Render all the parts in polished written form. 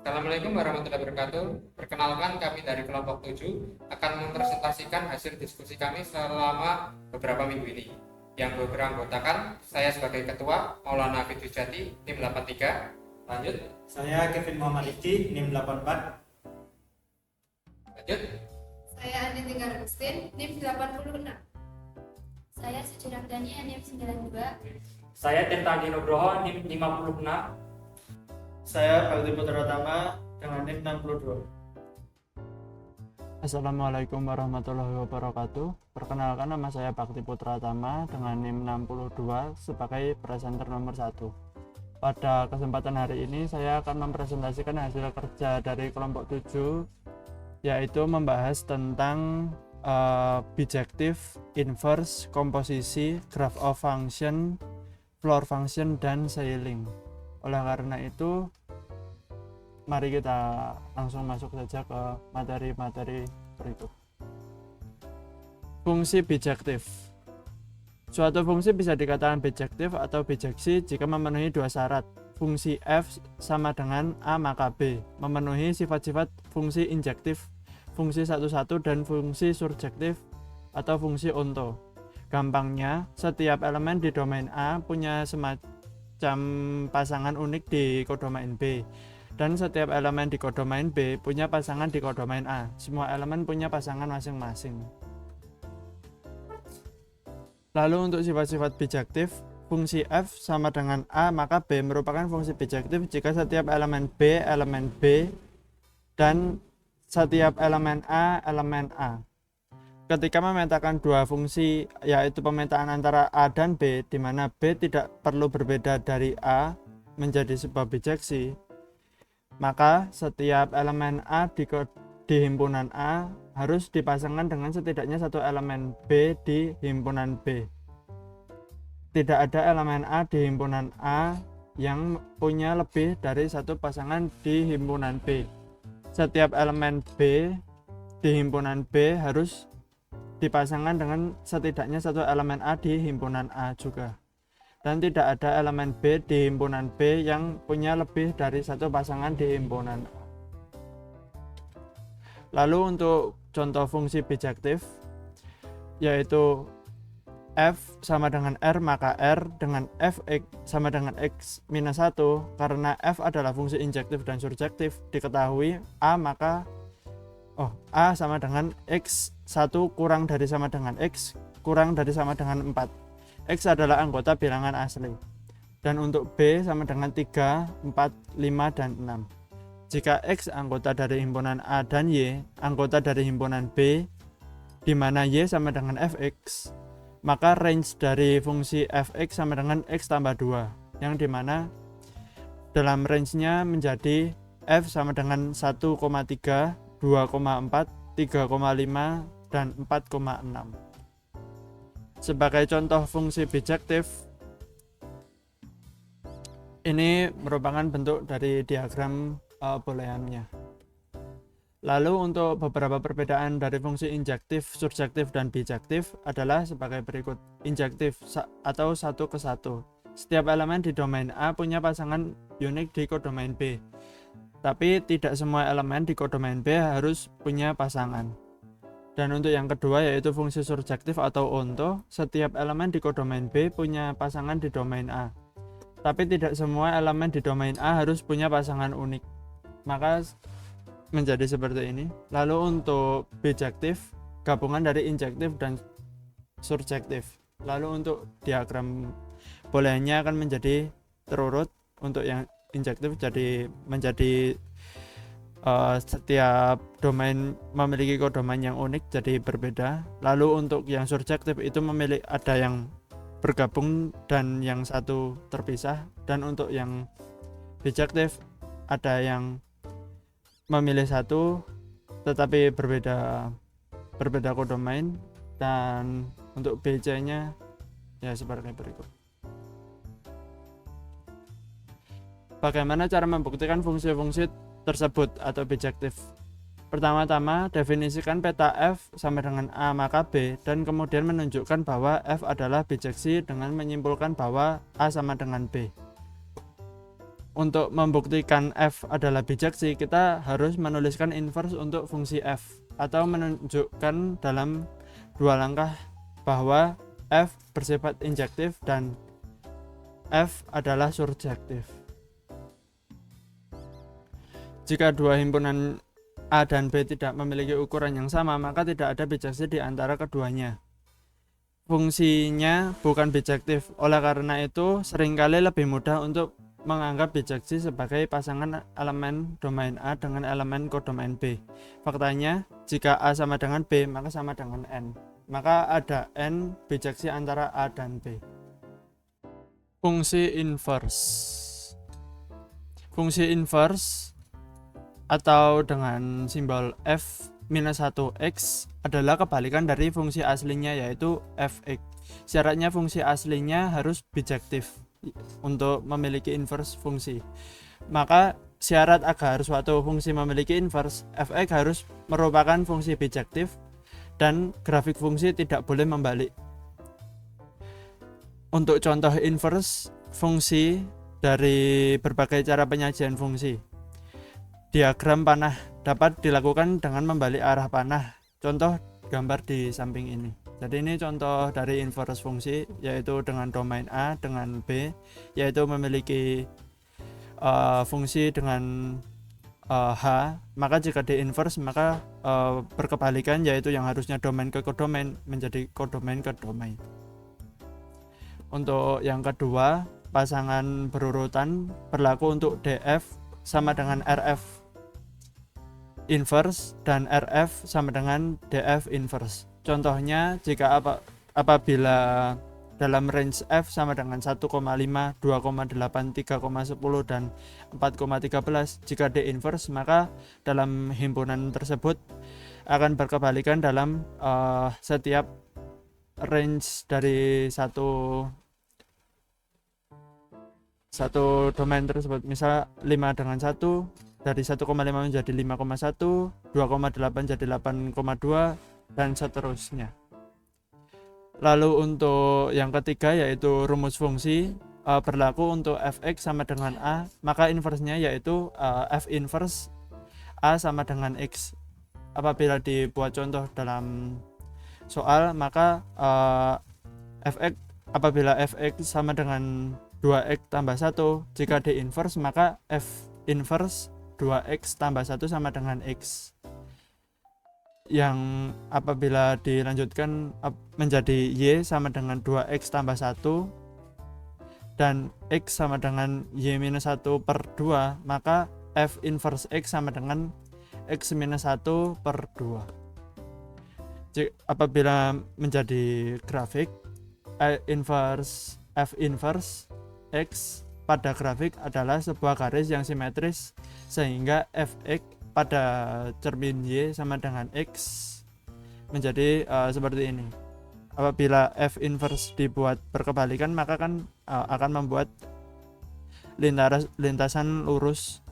Assalamualaikum warahmatullahi wabarakatuh. Perkenalkan, kami dari kelompok 7 akan mempresentasikan hasil diskusi kami selama beberapa minggu ini. Yang beranggotakan saya sebagai ketua, Maulana Fitri Jati, NIM 83. Lanjut. Saya Kevin Muhammad Ifki, NIM 84. Lanjut. Saya Andi Tinggar Agustin, NIM 86. Saya Suci Ramdhani, NIM 92. Saya Tirta Andi Nugroho, NIM 56. Saya Bakti Putra Tama dengan NIM 62. Assalamualaikum warahmatullahi wabarakatuh. Perkenalkan, nama saya Bakti Putra Tama dengan NIM 62 sebagai presenter nomor 1. Pada kesempatan hari ini saya akan mempresentasikan hasil kerja dari kelompok 7, yaitu membahas tentang bijektif, inverse, komposisi, graph of function, floor function, dan scaling. Oleh karena itu, mari kita langsung masuk saja ke materi-materi berikut. Fungsi bijektif. Suatu fungsi bisa dikatakan bijektif atau bijeksi jika memenuhi dua syarat. Fungsi f sama dengan a maka b, memenuhi sifat-sifat fungsi injektif, fungsi satu-satu, dan fungsi surjektif atau fungsi onto. Gampangnya, setiap elemen di domain A punya semacam pasangan unik di kodomain B, dan setiap elemen di kodomain B punya pasangan di kodomain A. Semua elemen punya pasangan masing-masing. Lalu untuk sifat-sifat bijektif, fungsi f sama dengan a maka b merupakan fungsi bijektif jika setiap elemen B, dan setiap elemen A, elemen A. Ketika memetakan dua fungsi, yaitu pemetaan antara A dan B, di mana B tidak perlu berbeda dari A menjadi sebuah bijeksi, maka setiap elemen A di himpunan A harus dipasangkan dengan setidaknya satu elemen B di himpunan B. Tidak ada elemen A di himpunan A yang punya lebih dari satu pasangan di himpunan B. Setiap elemen B di himpunan B harus dipasangkan dengan setidaknya satu elemen A di himpunan A juga. Dan tidak ada elemen B di himpunan B yang punya lebih dari satu pasangan di himpunan A. Lalu untuk contoh fungsi bijektif, yaitu f sama dengan r maka r dengan fx sama dengan x minus 1. Karena f adalah fungsi injektif dan surjektif, diketahui a A sama dengan x1 kurang dari sama dengan x kurang dari sama dengan 4. X adalah anggota bilangan asli. Dan untuk B sama dengan 3, 4, 5, dan 6. Jika X anggota dari himpunan A dan Y anggota dari himpunan B, di mana Y sama dengan fx, maka range dari fungsi fx sama dengan x tambah 2, yang dimana dalam range-nya menjadi f sama dengan 1,3, 2,4, 3,5, dan 4,6. Sebagai contoh fungsi bijektif, ini merupakan bentuk dari diagram booleannya. Lalu untuk beberapa perbedaan dari fungsi injektif, surjektif, dan bijektif adalah sebagai berikut. Injektif atau satu ke satu. Setiap elemen di domain A punya pasangan unik di kodomain B. Tapi tidak semua elemen di kodomain B harus punya pasangan. Dan untuk yang kedua yaitu fungsi surjektif atau onto, setiap elemen di kodomain B punya pasangan di domain A. Tapi tidak semua elemen di domain A harus punya pasangan unik. Maka menjadi seperti ini. Lalu untuk bijektif, gabungan dari injektif dan surjektif. Lalu untuk diagram booleannya akan menjadi terurut. Untuk yang injektif menjadi setiap domain memiliki kodomain yang unik jadi berbeda. Lalu untuk yang surjektif itu ada yang bergabung dan yang satu terpisah. Dan untuk yang bijektif ada yang memilih satu tetapi berbeda kodomain. Dan untuk BC nya ya seperti berikut. Bagaimana cara membuktikan fungsi-fungsi tersebut atau bijektif? Pertama-tama, definisikan peta F sama dengan A maka B, dan kemudian menunjukkan bahwa F adalah bijeksi dengan menyimpulkan bahwa A sama dengan B. untuk membuktikan f adalah bijeksi, kita harus menuliskan inverse untuk fungsi f atau menunjukkan dalam 2 langkah bahwa f bersifat injektif dan f adalah surjektif. Jika dua himpunan A dan B tidak memiliki ukuran yang sama, maka tidak ada bijeksi di antara keduanya. Fungsinya bukan bijektif, oleh karena itu seringkali lebih mudah untuk menganggap bijeksi sebagai pasangan elemen domain A dengan elemen kodomain B. Faktanya, jika A sama dengan B, maka sama dengan N. Maka ada N bijeksi antara A dan B. Fungsi inverse. Fungsi inverse atau dengan simbol f-1x adalah kebalikan dari fungsi aslinya, yaitu fx. Syaratnya fungsi aslinya harus bijektif untuk memiliki inverse fungsi. Maka syarat agar suatu fungsi memiliki inverse, fx harus merupakan fungsi bijektif dan grafik fungsi tidak boleh membalik. Untuk contoh inverse fungsi dari berbagai cara penyajian fungsi. Diagram panah dapat dilakukan dengan membalik arah panah. Contoh gambar di samping ini. Jadi ini contoh dari inverse fungsi, yaitu dengan domain A dengan B, yaitu memiliki fungsi dengan H. Maka jika di inverse, maka berkebalikan, yaitu yang harusnya domain ke kodomain menjadi kodomain ke domain. Untuk yang kedua, pasangan berurutan berlaku untuk DF sama dengan RF inverse dan RF sama dengan DF inverse. Contohnya, jika apabila dalam range F sama dengan 1,5, 2,8, 3,10 dan 4,13, jika D inverse, maka dalam himpunan tersebut akan berkebalikan dalam setiap range dari satu domain tersebut. Misal 5 dengan 1, dari 1,5 menjadi 5,1, 2,8 jadi 8,2 dan seterusnya. Lalu untuk yang ketiga, yaitu rumus fungsi, berlaku untuk fx sama dengan a, maka inverse-nya yaitu f inverse a sama dengan x. Apabila dibuat contoh dalam soal, maka apabila fx sama dengan 2x tambah 1, jika d inverse, maka f inverse 2x tambah 1 sama dengan x, yang apabila dilanjutkan menjadi y sama dengan 2x tambah 1 dan x sama dengan y minus 1 per 2, maka f inverse x sama dengan x minus 1 per 2. Apabila menjadi grafik, f inverse x pada grafik adalah sebuah garis yang simetris, sehingga fx pada cermin y sama dengan x menjadi seperti ini. Apabila f inverse dibuat berkebalikan, maka kan akan membuat lintasan lurus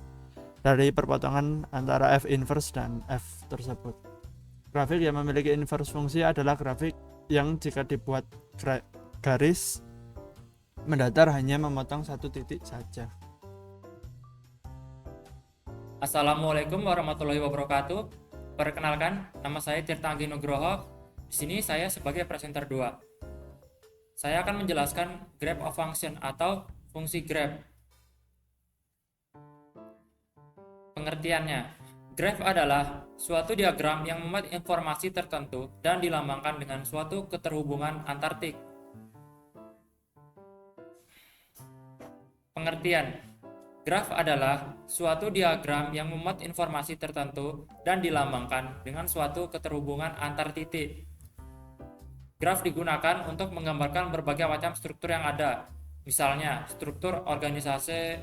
dari perpotongan antara f inverse dan f tersebut. Grafik yang memiliki inverse fungsi adalah grafik yang jika dibuat garis mendatar hanya memotong satu titik saja. Assalamualaikum warahmatullahi wabarakatuh. Perkenalkan, nama saya Tirta Anggi Nugroho. Di sini saya sebagai presenter 2. Saya akan menjelaskan graph of function atau fungsi graph. Pengertiannya, graph adalah suatu diagram yang memuat informasi tertentu dan dilambangkan dengan suatu keterhubungan antar tik. Pengertian, graf adalah suatu diagram yang memuat informasi tertentu dan dilambangkan dengan suatu keterhubungan antar titik. Graf digunakan untuk menggambarkan berbagai macam struktur yang ada. Misalnya, struktur organisasi.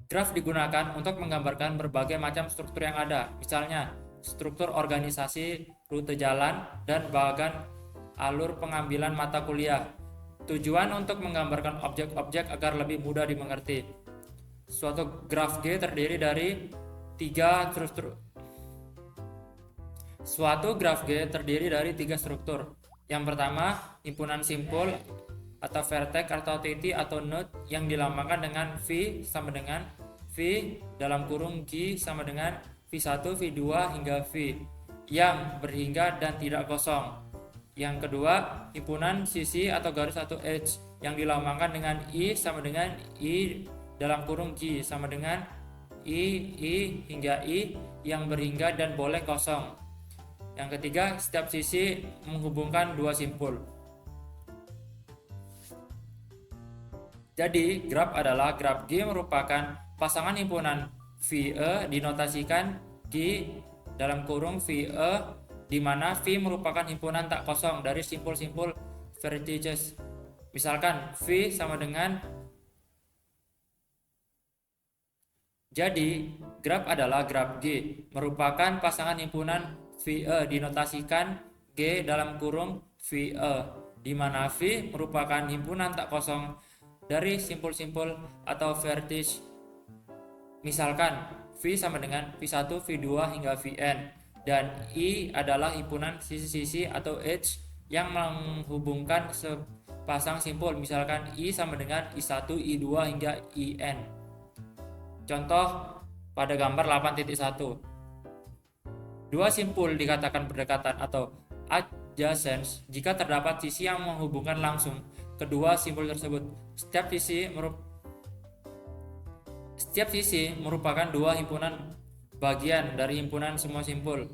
Graf digunakan untuk menggambarkan berbagai macam struktur yang ada. Misalnya, struktur organisasi, rute jalan, dan bagan alur pengambilan mata kuliah. Tujuan untuk menggambarkan objek-objek agar lebih mudah dimengerti. Suatu graf G terdiri dari 3 struktur. Suatu graf G terdiri dari 3 struktur. Yang pertama, himpunan simpul atau vertex atau titik atau node yang dilambangkan dengan V sama dengan V dalam kurung G sama dengan V1, V2 hingga V yang berhingga dan tidak kosong. Yang kedua, himpunan sisi atau garis atau edge yang dilambangkan dengan I sama dengan I dalam kurung G sama dengan I hingga I yang berhingga dan boleh kosong. Yang ketiga, setiap sisi menghubungkan dua simpul. Jadi, graf adalah graf G merupakan pasangan himpunan VE dinotasikan G dalam kurung VE di mana V merupakan himpunan tak kosong dari simpul-simpul vertices. Misalkan V sama dengan. Jadi, graf adalah graf G merupakan pasangan himpunan VE dinotasikan G dalam kurung VE di mana V merupakan himpunan tak kosong dari simpul-simpul atau vertices. Misalkan V sama dengan V1, V2 hingga Vn dan I adalah himpunan sisi-sisi atau edge yang menghubungkan sepasang simpul. Misalkan I sama dengan I1, I2 hingga In. Contoh pada gambar 8.1. Dua simpul dikatakan berdekatan atau adjacent jika terdapat sisi yang menghubungkan langsung kedua simpul tersebut. Setiap sisi merupakan dua himpunan bagian dari himpunan semua simpul.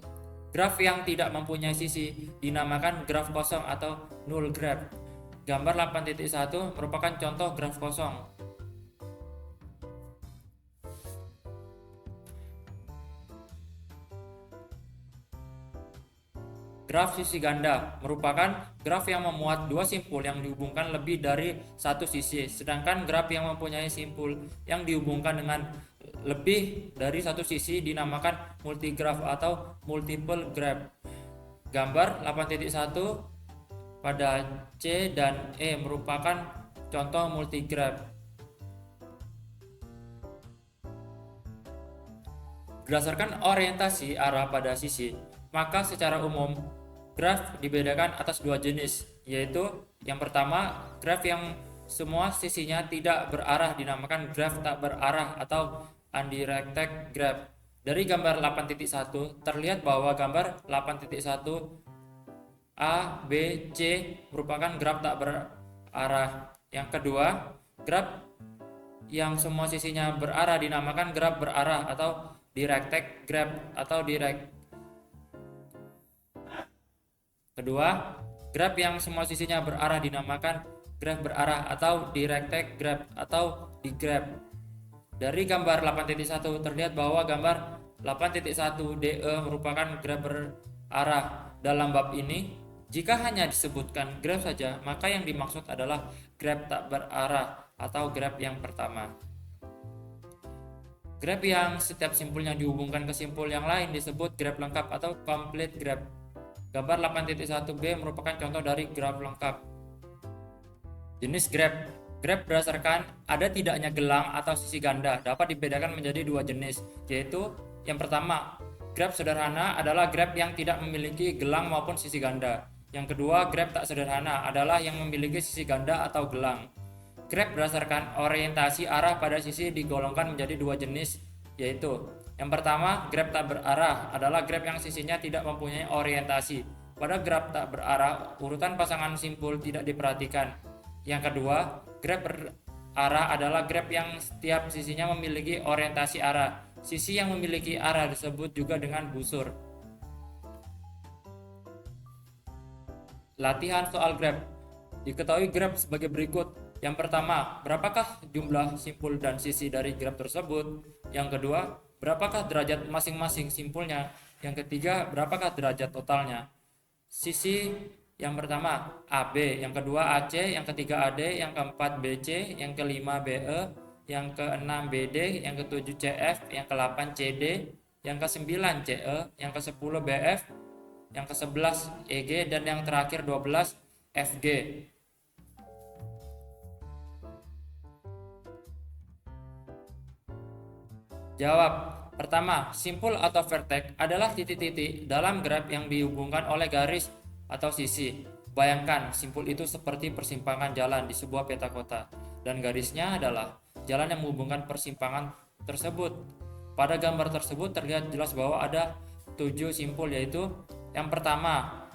Graf yang tidak mempunyai sisi dinamakan graf kosong atau null graph. Gambar 8.1 merupakan contoh graf kosong. Graf sisi ganda merupakan graf yang memuat dua simpul yang dihubungkan lebih dari satu sisi, sedangkan graf yang mempunyai simpul yang dihubungkan dengan lebih dari satu sisi dinamakan multigraph atau multiple graph. Gambar 8.1 pada C dan E merupakan contoh multigraph. Berdasarkan orientasi arah pada sisi, maka secara umum graf dibedakan atas dua jenis, yaitu yang pertama, graf yang semua sisinya tidak berarah dinamakan graf tak berarah atau undirected graph. Dari gambar 8.1 terlihat bahwa gambar 8.1 A, B, C merupakan graf tak berarah. Yang kedua, graf yang semua sisinya berarah dinamakan graf berarah atau directed graph atau Kedua, graf yang semua sisinya berarah dinamakan graf berarah atau directed graph atau digraph. Dari gambar 8.1 terlihat bahwa gambar 8.1 DE merupakan graf berarah. Dalam bab ini, jika hanya disebutkan graf saja, maka yang dimaksud adalah graf tak berarah atau graf yang pertama. Graf yang setiap simpulnya dihubungkan ke simpul yang lain disebut graf lengkap atau complete graph. Gambar 8.1b merupakan contoh dari graf lengkap. Jenis graf. Graf berdasarkan ada tidaknya gelang atau sisi ganda dapat dibedakan menjadi dua jenis, yaitu yang pertama, graf sederhana adalah graf yang tidak memiliki gelang maupun sisi ganda. Yang kedua, graf tak sederhana adalah yang memiliki sisi ganda atau gelang. Graf berdasarkan orientasi arah pada sisi digolongkan menjadi dua jenis, yaitu yang pertama, graf tak berarah adalah graf yang sisinya tidak mempunyai orientasi. Pada graf tak berarah, urutan pasangan simpul tidak diperhatikan. Yang kedua, graf berarah adalah graf yang setiap sisinya memiliki orientasi arah. Sisi yang memiliki arah disebut juga dengan busur. Latihan soal graf. Diketahui graf sebagai berikut. Yang pertama, berapakah jumlah simpul dan sisi dari graf tersebut? Yang kedua, berapakah derajat masing-masing simpulnya? Yang ketiga, berapakah derajat totalnya? Sisi yang pertama AB, yang kedua AC, yang ketiga AD, yang keempat BC, yang kelima BE, yang keenam BD, yang ketujuh CF, yang ke-8 CD, yang ke-9 CE, yang ke-10 BF, yang ke-11 EG, dan yang terakhir 12 FG. Jawab. Pertama, simpul atau vertex adalah titik-titik dalam graf yang dihubungkan oleh garis atau sisi. Bayangkan simpul itu seperti persimpangan jalan di sebuah peta kota, dan garisnya adalah jalan yang menghubungkan persimpangan tersebut. Pada gambar tersebut terlihat jelas bahwa ada 7 simpul, yaitu yang pertama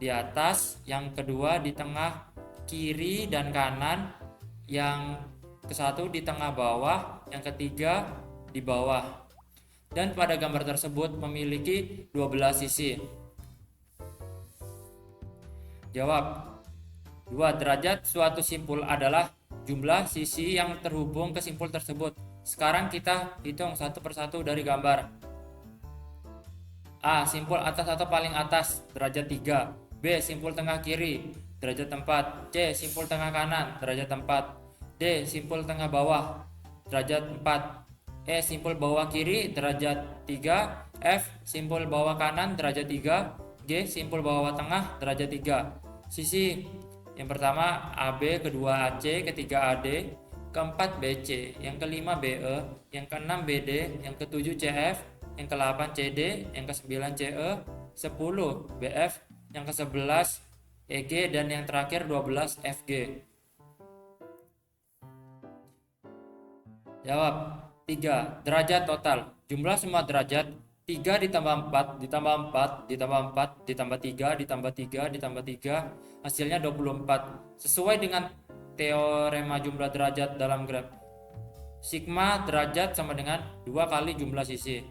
di atas, yang kedua di tengah, kiri dan kanan, yang ke-1 di tengah bawah, yang ketiga di bawah. Dan pada gambar tersebut memiliki 12 sisi. Jawab. 2. Derajat suatu simpul adalah jumlah sisi yang terhubung ke simpul tersebut. Sekarang kita hitung satu persatu dari gambar. A. Simpul atas atau paling atas, derajat 3. B. Simpul tengah kiri, derajat 4. C. Simpul tengah kanan, derajat 4. D. Simpul tengah bawah, derajat 4. E. Simpul bawah kiri, derajat 3. F. Simpul bawah kanan, derajat 3. G. Simpul bawah tengah, derajat 3. Sisi yang pertama AB, kedua AC, ketiga AD, keempat BC, yang kelima BE, yang keenam BD, yang ketujuh CF, yang ke-8 CD, yang ke-9 CE, 10 BF, yang ke-11 EG, dan yang terakhir 12 FG. Jawab. 3. Derajat total. Jumlah semua derajat 3 ditambah 4 ditambah 4 ditambah 4 ditambah 3 ditambah 3 ditambah 3, hasilnya 24. Sesuai dengan teorema jumlah derajat dalam graf, sigma derajat sama dengan 2 kali jumlah sisi.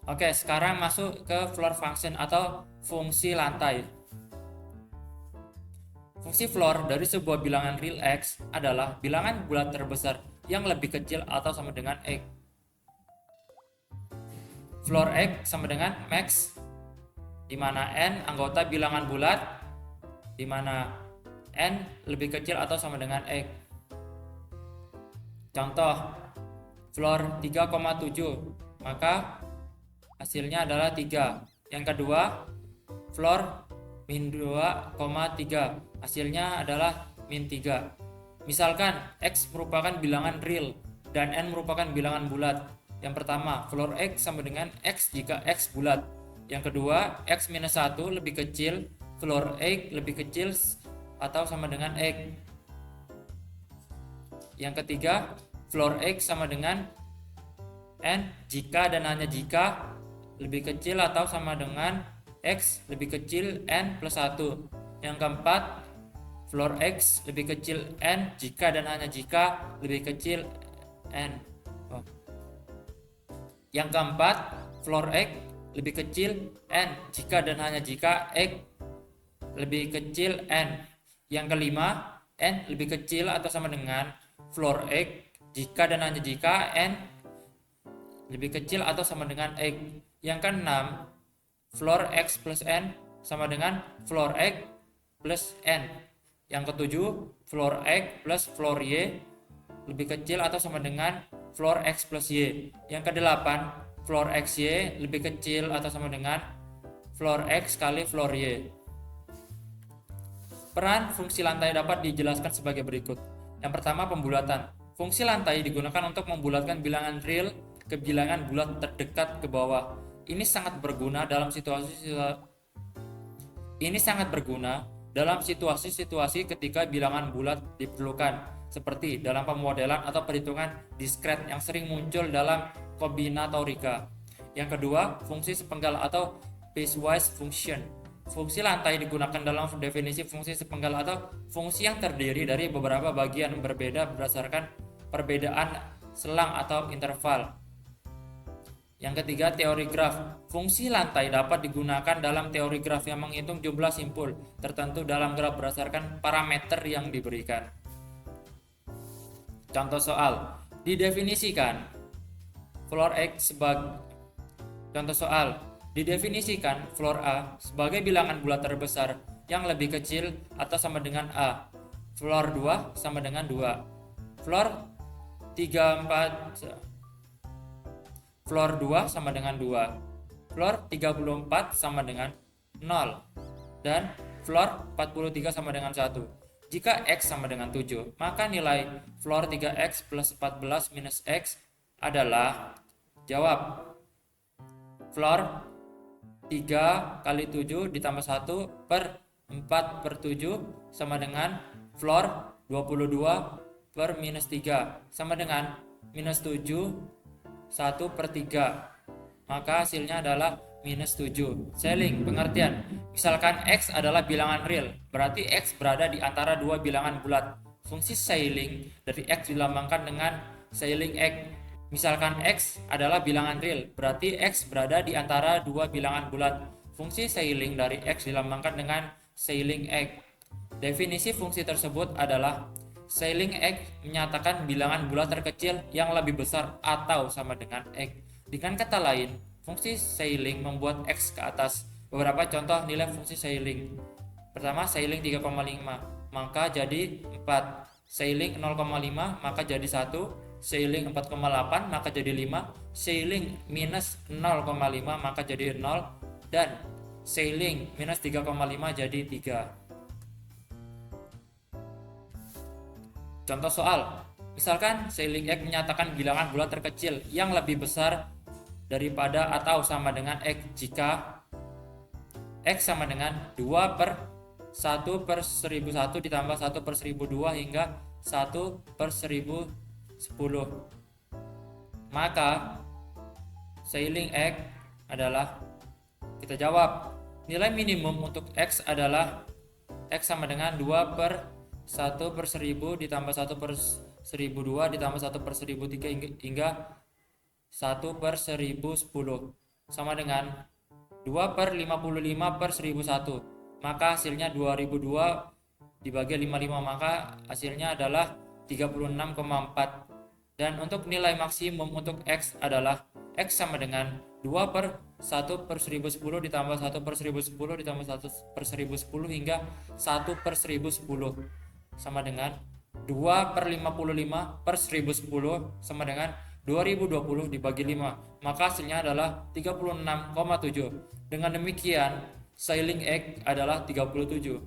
Oke, sekarang masuk ke floor function atau fungsi lantai. Fungsi floor dari sebuah bilangan real X adalah bilangan bulat terbesar yang lebih kecil atau sama dengan X. Floor X sama dengan max, di mana n anggota bilangan bulat, di mana n lebih kecil atau sama dengan X. Contoh, floor 3,7, maka hasilnya adalah 3. Yang kedua, floor min 2,3, hasilnya adalah min 3. Misalkan X merupakan bilangan real dan n merupakan bilangan bulat. Yang pertama, floor X sama dengan X jika X bulat. Yang kedua, X minus 1 lebih kecil, floor X lebih kecil atau sama dengan X. Yang ketiga, floor X sama dengan N jika dan hanya jika lebih kecil atau sama dengan X lebih kecil N plus 1. Yang keempat, floor X lebih kecil N jika dan hanya jika lebih kecil N. Yang keempat, floor X lebih kecil N jika dan hanya jika X lebih kecil N. Yang kelima, N lebih kecil atau sama dengan floor X jika dan hanya jika N lebih kecil atau sama dengan X. Yang keenam, floor X plus N sama dengan floor X plus N. Yang ketujuh, floor X plus floor Y lebih kecil atau sama dengan floor X plus Y. Yang kedelapan, floor XY lebih kecil atau sama dengan floor X kali floor Y. Peran fungsi lantai dapat dijelaskan sebagai berikut. Yang pertama, pembulatan. Fungsi lantai digunakan untuk membulatkan bilangan real ke bilangan bulat terdekat ke bawah. Ini sangat berguna dalam situasi ketika bilangan bulat diperlukan, seperti dalam pemodelan atau perhitungan diskret yang sering muncul dalam kombinatorika. Yang kedua, fungsi sepenggal atau piecewise function. Fungsi lantai digunakan dalam definisi fungsi sepenggal atau fungsi yang terdiri dari beberapa bagian berbeda berdasarkan perbedaan selang atau interval. Yang ketiga, teori graf. Fungsi lantai dapat digunakan dalam teori graf yang menghitung jumlah simpul tertentu dalam graf berdasarkan parameter yang diberikan. Contoh soal, didefinisikan floor A sebagai bilangan bulat terbesar yang lebih kecil atau sama dengan A. Floor 2 sama dengan 2. Floor 2 sama dengan 2. Floor 34 sama dengan 0. Dan floor 43 sama dengan 1. Jika X sama dengan 7, maka nilai floor 3X plus 14 minus X adalah, jawab, floor 3 kali 7 ditambah 1 per 4 per 7 sama dengan floor 22 per minus 3 sama dengan minus 7 1 per 3. Maka hasilnya adalah minus 7. Ceiling, pengertian. Misalkan X adalah bilangan real, berarti X berada di antara dua bilangan bulat. Fungsi ceiling dari X dilambangkan dengan ceiling X. Misalkan X adalah bilangan real, berarti X berada di antara dua bilangan bulat. Fungsi ceiling dari X dilambangkan dengan ceiling X. Definisi fungsi tersebut adalah ceiling X menyatakan bilangan bulat terkecil yang lebih besar atau sama dengan X. Dengan kata lain, fungsi ceiling membuat X ke atas. Beberapa contoh nilai fungsi ceiling. Pertama, ceiling 3,5 maka jadi 4. Ceiling 0,5 maka jadi 1. Ceiling 4,8 maka jadi 5. Ceiling minus 0,5 maka jadi 0. Dan ceiling minus 3,5 jadi 3. Contoh soal. Misalkan ceiling X menyatakan bilangan bulat terkecil yang lebih besar daripada atau sama dengan X jika X sama dengan 2 per 1 per 1001 ditambah 1 per 1002 hingga 1 per 1010. Maka ceiling X adalah, kita jawab, nilai minimum untuk X adalah X sama dengan 2 per 1 per 1000 ditambah 1 per 1002 ditambah 1 per 1003 hingga 1 per 1010 sama dengan 2 per 55 per 1001. Maka hasilnya 2002 dibagi 55, maka hasilnya adalah 36,4. Dan untuk nilai maksimum untuk X adalah X sama dengan 2 per 1 per 1010 ditambah 1 per 1010 ditambah 1 per 1010 hingga 1 per 1010 sama dengan 2 per 55 per 1010 sama dengan 2020 dibagi 5, maka hasilnya adalah 36,7. Dengan demikian, ceiling X adalah 37.